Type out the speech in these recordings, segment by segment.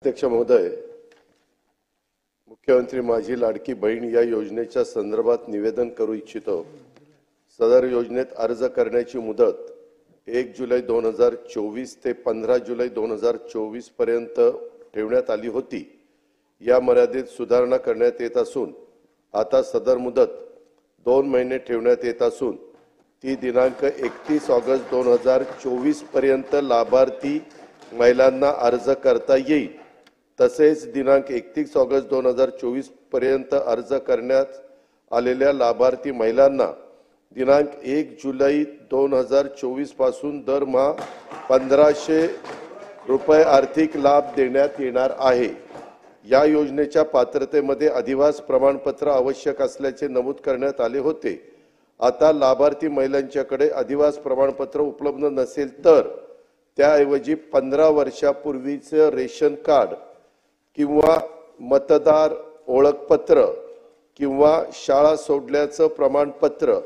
अध्यक्ष महोदय, मुख्यमंत्री माझी लाडकी बहीण या योजनेच्या संदर्भात निवेदन करू इच्छितो। सदर योजनेत अर्ज करण्याची मुदत 1 जुलै 2024 ते 15 जुलै 2024 पर्यंत ठेवण्यात आली होती। या मर्यादेत सुधारणा करण्यात येत असून आता सदर मुदत 2 महिने ठेवण्यात येत असून ती दिनांक 31 ऑगस्ट 2024 पर्यंत लाभार्थी महिलांना अर्ज करता येईल। तसेच दिनांक 31 ऑगस्ट 2024 पर्यंत अर्ज करण्यात आलेल्या लाभार्थी महिलांना दिनांक 1 जुलै 2024 पासून दरमहा 1500 रुपये आर्थिक लाभ देण्यात येणार आहे। या योजनेच्या पात्रतेमध्ये अधिवास प्रमाणपत्र आवश्यक असल्याचे नमूद करण्यात आले होते। आता लाभार्थी महिलांच्याकडे अधिवास प्रमाणपत्र उपलब्ध नसेल तर त्याऐवजी 15 वर्षापूर्वीचे रेशन कार्ड किंवा मतदार ओळखपत्र किंवा शाळा सोडल्याचं प्रमाणपत्र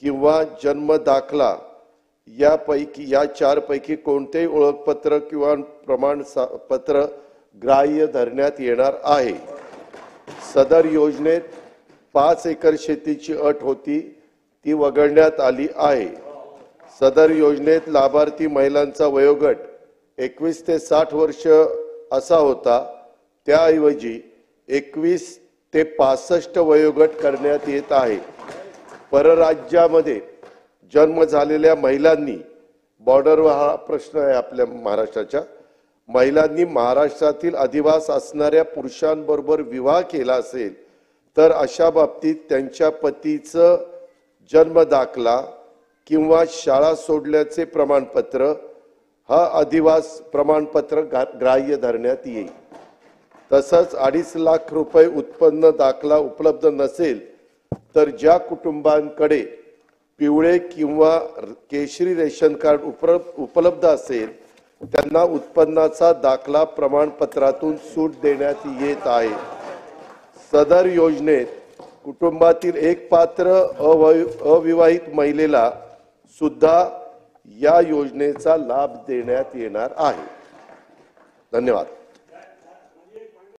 किंवा जन्म दाखला या 4 पैकी कोणतेही ओळखपत्र किंवा प्रमाणपत्र ग्राह्य धरण्यात येणार आहे। सदर योजनेत 5 एकर शेतीची अट होती ती वगळण्यात आली आहे। सदर योजनेत लाभार्थी महिलांचा वयोगट 21 ते 60 वर्ष असा होता, त्याऐवजी 21 ते 65 वयोगट करण्यात येत आहे। परराज्यामध्ये जन्म झालेल्या महिलांनी बॉर्डरवर हा प्रश्न आहे आपल्या महाराष्ट्राच्या महिलांनी महाराष्ट्रातील अधिवास असणाऱ्या पुरुषांबरोबर विवाह केला असेल तर अशा बाबतीत त्यांच्या पतीचं जन्म दाखला किंवा शाळा सोडल्याचे प्रमाणपत्र हा अधिवास प्रमाणपत्र ग्राह्य धरण्यात येईल। तसंच 2.5 लाख रुपये उत्पन्न दाखला उपलब्ध नसेल तर ज्या कुटुंबांकडे पिवळे किंवा केशरी रेशन कार्ड उपलब्ध असेल त्यांना उत्पन्नाचा दाखला प्रमाणपत्रातून सूट देण्यात येत आहे। सदर योजनेत कुटुंबातील एक पात्र अविवाहित महिलेला सुद्धा या योजनेचा लाभ देण्यात येणार आहे। धन्यवाद।